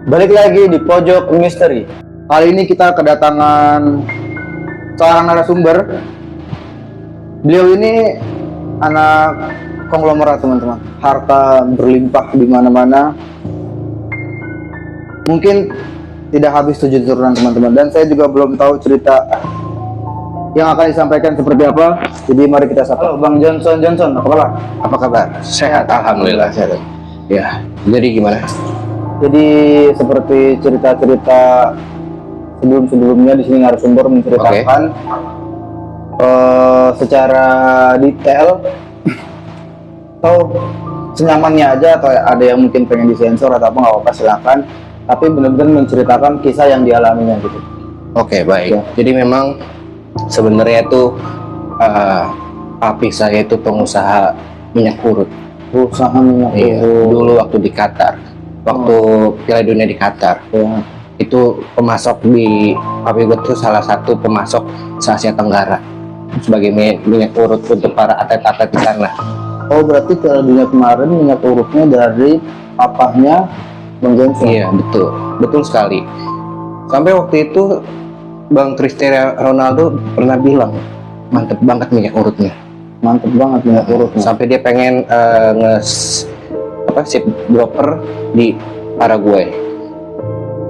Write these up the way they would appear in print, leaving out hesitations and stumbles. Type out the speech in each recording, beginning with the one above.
Balik lagi di Pojok Misteri. Kali ini kita kedatangan seorang narasumber. Beliau ini anak konglomerat, teman-teman. Harta berlimpah di mana-mana. Mungkin tidak habis 7 turunan, teman-teman. Dan saya juga belum tahu cerita yang akan disampaikan seperti apa. Jadi mari kita sapa. Halo Bang Johnson, apa kabar? Apa kabar? Sehat, alhamdulillah sehat. Ya, jadi gimana? Jadi seperti cerita-cerita sebelumnya di sini narasumber menceritakan secara detail atau senyamannya aja, atau ada yang mungkin pengen disensor atau apa, nggak apa-apa, silakan. Tapi benar-benar menceritakan kisah yang dialaminya gitu. Oke, baik. Ya. Jadi memang sebenarnya itu papi saya itu pengusaha minyak urut. Usaha minyak Iya, urut. dulu waktu di Qatar, waktu Piala Dunia di Qatar, Ya. itu pemasok di papi gue tuh salah satu pemasok se-Asia Tenggara sebagai minyak urut untuk para atlet-atlet di sana. Oh, berarti Piala Dunia kemarin minyak urutnya dari papahnya Bang Johnson. Iya, betul sekali. Sampai waktu itu Bang Cristiano Ronaldo pernah bilang mantep banget minyak urutnya. Mantep banget minyak urutnya. Sampai dia pengen ship broker di Paraguay.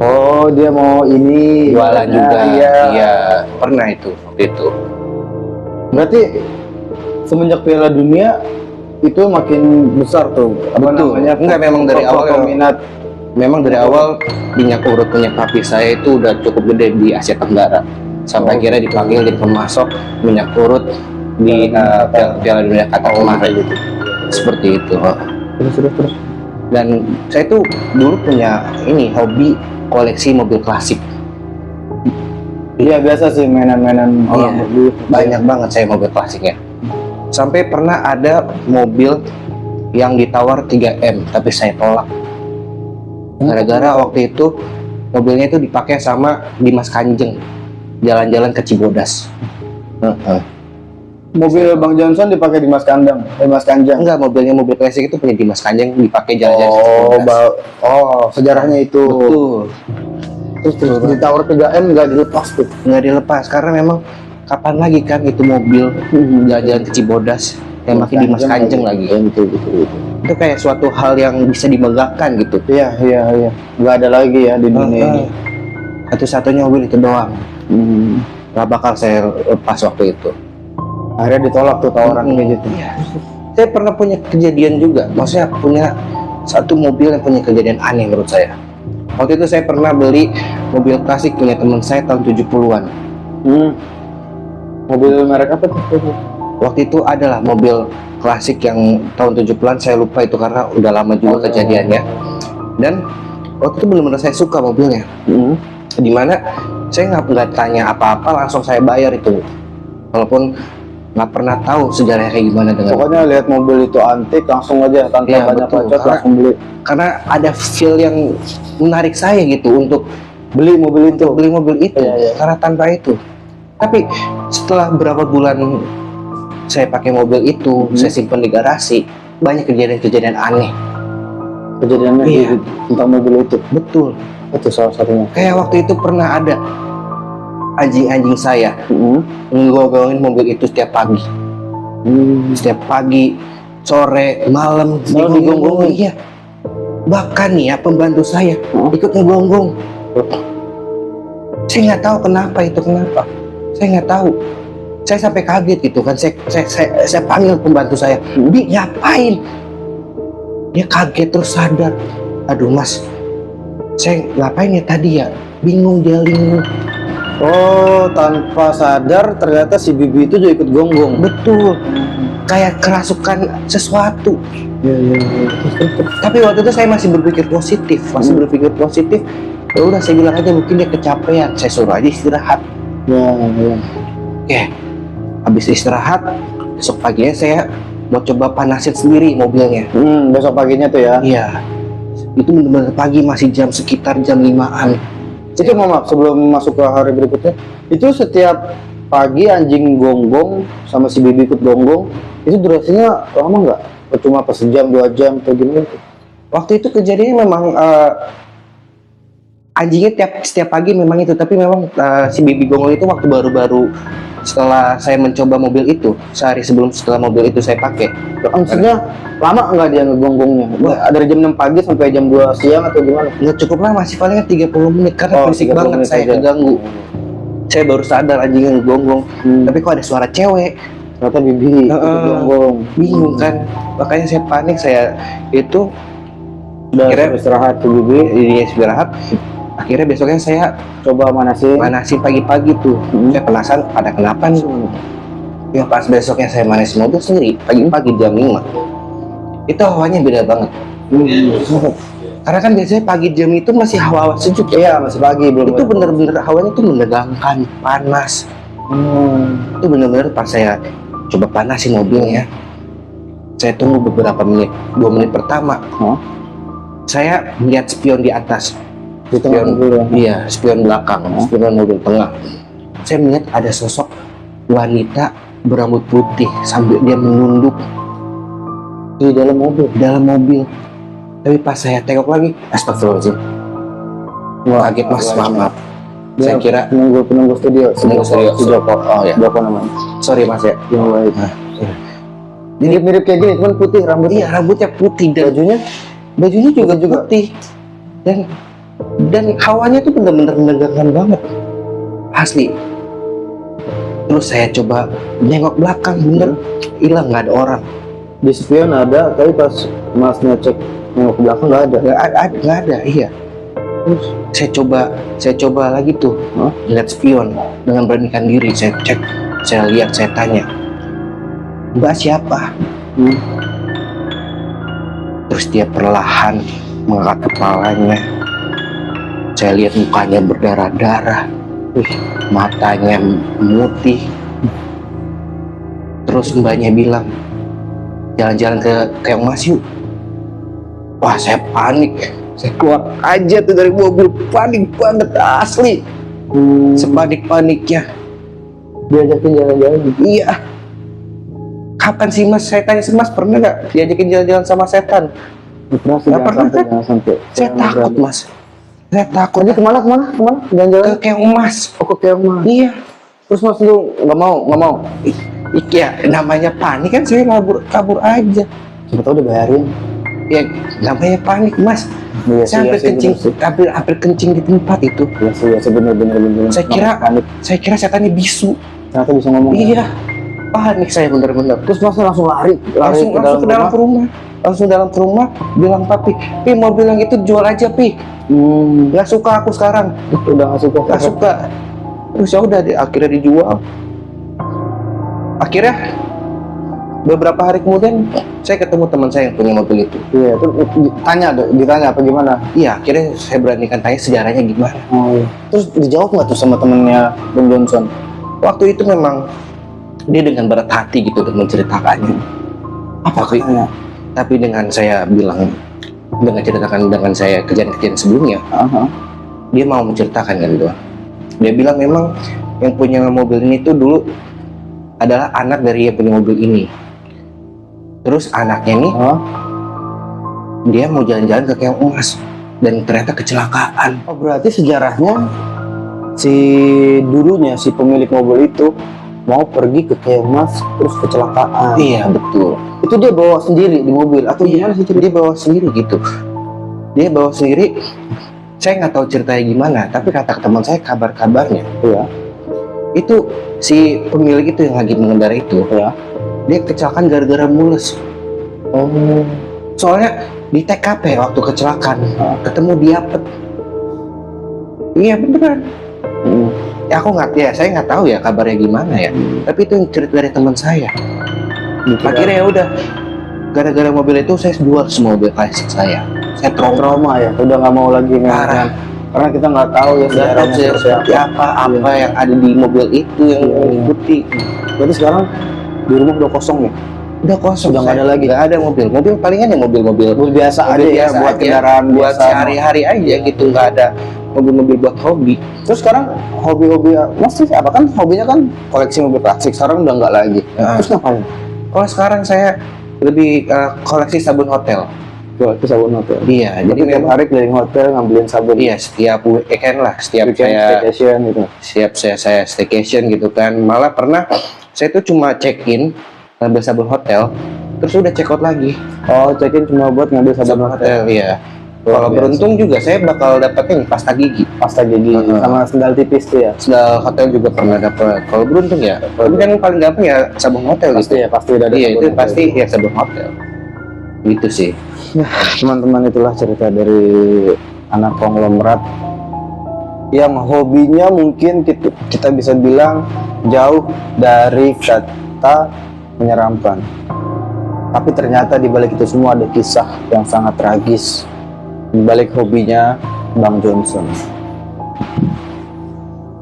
Oh, dia mau ini Jualan juga. Iya. Iya, pernah itu waktu itu. Berarti semenjak Piala Dunia itu makin besar tuh. Apa Betul. namanya? Enggak, memang dari awal peminat. Memang dari awal minyak urut punya papi saya itu udah cukup gede di Asia Tenggara. Sampai akhirnya dipanggil jadi pemasok minyak urut di Piala Dunia Qatar kemarin. Gitu. Seperti itu. Terus. Dan saya tuh dulu punya ini hobi koleksi mobil klasik. Iya, biasa sih mainan-mainan orang Iya, mobil. banyak banget saya mobil klasiknya. Sampai pernah ada mobil yang ditawar 3M tapi saya tolak. Gara-gara waktu itu mobilnya itu dipakai sama Dimas Kanjeng jalan-jalan ke Cibodas. Mobil Bang Johnson dipakai di Mas Kandang, Mas Kanjeng. Enggak, mobil klasik itu punya Dimas Kanjeng dipakai jalan-jalan ke Cibodas. Sejarahnya itu. Betul. Terus ditawar 3M nggak dilepas tuh. Nggak dilepas karena memang kapan lagi kan itu mobil jalan-jalan ke Cibodas yang pakai Dimas Kanjeng lagi. Ya, betul. Itu kayak suatu hal yang bisa dimegahkan gitu. Iya. Nggak ada lagi ya di dunia ini. Satu-satunya mobil itu doang. Nggak bakal saya lepas waktu itu. Akhirnya ditolak tuh tawaran kayak gitu. Iya. Saya pernah punya kejadian juga. Maksudnya punya satu mobil yang punya kejadian aneh menurut saya. Waktu itu saya pernah beli mobil klasik punya teman saya tahun 70-an. Mobil merek apa tuh? Waktu itu adalah mobil klasik yang tahun 70-an, saya lupa itu karena udah lama juga kejadiannya. Dan waktu itu benar-benar saya suka mobilnya. Dimana saya nggak tanya apa-apa, langsung saya bayar itu. Walaupun nggak pernah tahu sejarahnya kayak gimana dengan. Pokoknya lihat mobil itu antik langsung aja tanpa Iya, banyak betul. bacot langsung beli. Karena ada feel yang menarik saya gitu untuk Beli mobil itu. beli mobil itu. Iya. Karena tanpa itu. Tapi setelah berapa bulan saya pakai mobil itu, saya simpan di garasi, banyak kejadian-kejadian aneh. Kejadiannya Iya. tentang mobil itu. Betul. Itu salah satunya. Kayak waktu itu pernah ada anjing-anjing saya ngegonggongin mobil itu setiap pagi. Setiap pagi, sore, malam, Selalu digonggongin? Iya. Bahkan nih ya pembantu saya ikut ngegonggong. Saya nggak tahu kenapa. Saya nggak tahu. Saya sampai kaget gitu kan. Saya panggil pembantu saya. Bi, ngapain? Dia kaget terus sadar. Aduh mas, saya ngapain ya tadi ya? Bingung dia linglung. Oh, tanpa sadar ternyata si Bibi itu juga ikut gonggong. Betul. Kayak kerasukan sesuatu. Iya. Tapi waktu itu saya masih berpikir positif. Ya udah saya bilang aja mungkin dia kecapean. Saya suruh aja istirahat. Ya. Oke. Habis istirahat, besok paginya saya mau coba panasin sendiri mobilnya. Besok paginya tuh ya. Iya. Itu benar-benar pagi, masih sekitar jam 5-an. Itu maaf, sebelum masuk ke hari berikutnya, itu setiap pagi anjing gonggong sama si Bibi ikut gonggong, itu durasinya lama nggak? Cuma pas sejam, 2 jam atau gimana? Waktu itu kejadiannya memang anjingnya setiap pagi memang itu, tapi memang si baby gongol itu waktu baru-baru setelah saya mencoba mobil itu, sehari setelah mobil itu saya pakai. Maksudnya lama nggak dia ngegonggongnya? Dari jam 6 pagi sampai jam 2 siang atau gimana? Nggak cukup lama sih, paling 30 menit karena Oh, berisik 30 banget, menit saya aja. keganggu. Saya baru sadar anjingnya ngegonggong, tapi kok ada suara cewek. Ternyata bibi ikut gonggong. Bingung kan, makanya saya panik. Saya itu Udah Akhirnya- istirahat tuh bibi. ini istirahat. Akhirnya besoknya saya Coba manasin. pagi-pagi tuh. Saya penasaran ada kenapa nih. Ya pas besoknya saya manasin mobil sendiri pagi-pagi jam 5. Itu hawanya beda banget. Karena kan biasanya pagi jam itu masih hawa-hawa sejuk ya. Iya masih pagi belum. Itu bener-bener hawanya tuh menegangkan, panas. Itu bener-bener pas saya coba panasin mobilnya. Saya tunggu beberapa menit, 2 menit pertama. Saya melihat spion di atas. Di tengah Spion, mobil ya. iya, spion belakang, spion mobil tengah. Saya melihat ada sosok wanita berambut putih sambil dia menunduk Di dalam mobil. di dalam mobil. Tapi pas saya tengok lagi, astagfirullahaladzim. Kaget mas, maaf. Saya kira penunggu studio. studio pop. Oh ya, Apa namanya? sorry mas ya. Yang baik. Jadi Mirip kayak gini, cuman putih rambutnya. iya, rambutnya putih dan Bajunya juga putih. Dan hawanya tuh bener-bener menegangkan banget. Asli. Terus saya coba nengok belakang, bener hilang, nggak ada orang. di spion ada, tapi pas masnya cek nengok ke belakang nggak ada. Nggak ada, iya. Terus saya coba lagi tuh lihat spion dengan beranikan diri. Saya cek, saya lihat, saya tanya, Mbak siapa? Terus dia perlahan mengangkat kepalanya. Saya lihat mukanya berdarah-darah, matanya memutih. Terus mbaknya bilang, jalan-jalan ke Yang Mas yuk. Wah, saya panik. Saya keluar aja tuh dari mobil, panik banget asli. Sepanik-paniknya. Diajakin jalan-jalan. Iya. Kapan sih mas? Saya tanya sih mas, pernah nggak diajakin jalan-jalan sama setan? Pernah sih, Nggak pernah, kan? jangan sampai. Saya takut mas. Saya takut. Jadi kemana? Jalan-jalan? Ke Keong Mas. Oh, ke Keong. Iya. Terus mas lu nggak mau? Ya namanya panik kan, saya kabur aja. Siapa tahu dibayarin. Ya namanya panik mas. Iya Saya hampir kencing, hampir kencing di tempat itu. Iya sih bener. Saya kira setannya bisu. Ternyata bisa ngomong. Iya. Panik saya bener-bener. Terus mas langsung lari Langsung ke dalam rumah. Langsung dalam ke rumah, bilang papi, Pi mobil yang itu jual aja Pi. Nggak suka aku sekarang. Udah nggak suka. Nggak suka. Terus ya udah, akhirnya dijual. Akhirnya beberapa hari kemudian saya ketemu teman saya yang punya mobil itu. Iya, terus ditanya apa gimana? Iya, akhirnya saya beranikan tanya sejarahnya gimana. Oh, iya. Terus dijawab nggak tuh sama temennya Bang Johnson? Waktu itu memang dia dengan berat hati gitu dan menceritakannya. Tapi dengan saya bilang, dengan ceritakan dengan saya kejadian-kejadian sebelumnya, dia mau menceritakan kan gitu. Dia bilang memang yang punya mobil ini tuh dulu adalah anak dari yang punya mobil ini. Terus anaknya nih, dia mau jalan-jalan ke Keong Mas dan ternyata kecelakaan. Oh, berarti sejarahnya si dulunya si pemilik mobil itu mau pergi ke Keong Mas terus kecelakaan. Iya betul. Itu dia bawa sendiri di mobil atau gimana sih? Dia bawa sendiri gitu. Dia bawa sendiri. Saya nggak tahu ceritanya gimana, tapi kata teman saya kabarnya. Iya. Itu si pemilik itu yang lagi mengendarai itu, Ya. dia kecelakaan gara-gara mules. Oh. Soalnya di TKP waktu kecelakaan ketemu dia pet. Iya beneran. Ya aku nggak, ya saya nggak tahu ya kabarnya gimana ya. Tapi itu yang cerita dari teman saya. Akhirnya ya udah, gara-gara mobil itu saya jual semua mobil klasik saya. Saya trauma ya, udah nggak mau lagi Parah. karena kita nggak tahu ya sejarahnya seperti apa yang ada di mobil itu yang mengikuti. Jadi sekarang di rumah udah kosong nih. Udah kosong, Udah nggak ada lagi. nggak ada mobil palingan ya mobil-mobil Biasa aja ya, buat kendaraan buat biasa. sehari-hari aja gitu, nggak ada mobil-mobil buat hobi. Terus sekarang hobi-hobi masih apa kan? Hobinya kan koleksi mobil klasik. Sekarang udah nggak lagi. Terus ngapain? Kalau sekarang saya lebih koleksi sabun hotel. Wah, itu sabun hotel. Iya, Jadi jadi tiap memang hari keliling hotel ngambilin sabun. iya setiap weekend lah, setiap Weekend saya staycation gitu. saya staycation gitu kan. Malah pernah saya tuh cuma check-in ngambil sabun hotel, terus udah check out lagi. Oh, check-in cuma buat ngambil sabun Sabun hotel. hotel, iya. Luar Kalau biasa. beruntung juga saya bakal dapetin pasta gigi. Pasta gigi Heeh. sama sendal tipis tuh ya. Sendal hotel juga pernah dapat. Kalau beruntung ya, tapi kan paling gampang ya sabun hotel Pasti gitu. ya, pasti udah ada Iya, sabun itu hotel. pasti ya sabun hotel. Gitu sih. Teman-teman, itulah cerita dari anak konglomerat yang hobinya mungkin kita bisa bilang jauh dari kata menyeramkan. Tapi ternyata di balik itu semua ada kisah yang sangat tragis di balik hobinya Bang Johnson.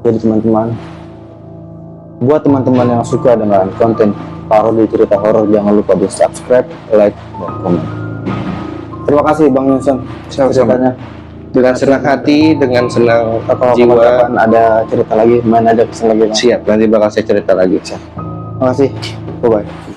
Jadi teman-teman, buat teman-teman yang suka dengan konten parodi cerita horor, jangan lupa di subscribe, like, dan komen. Terima kasih Bang Johnson Sama-sama. ceritanya. Dengan senang hati, dengan senang Kalau jiwa. kapan-kapan ada cerita lagi, main ada pesan lagi Bang. Siap, nanti bakal saya cerita lagi. Terima kasih. Bye bye.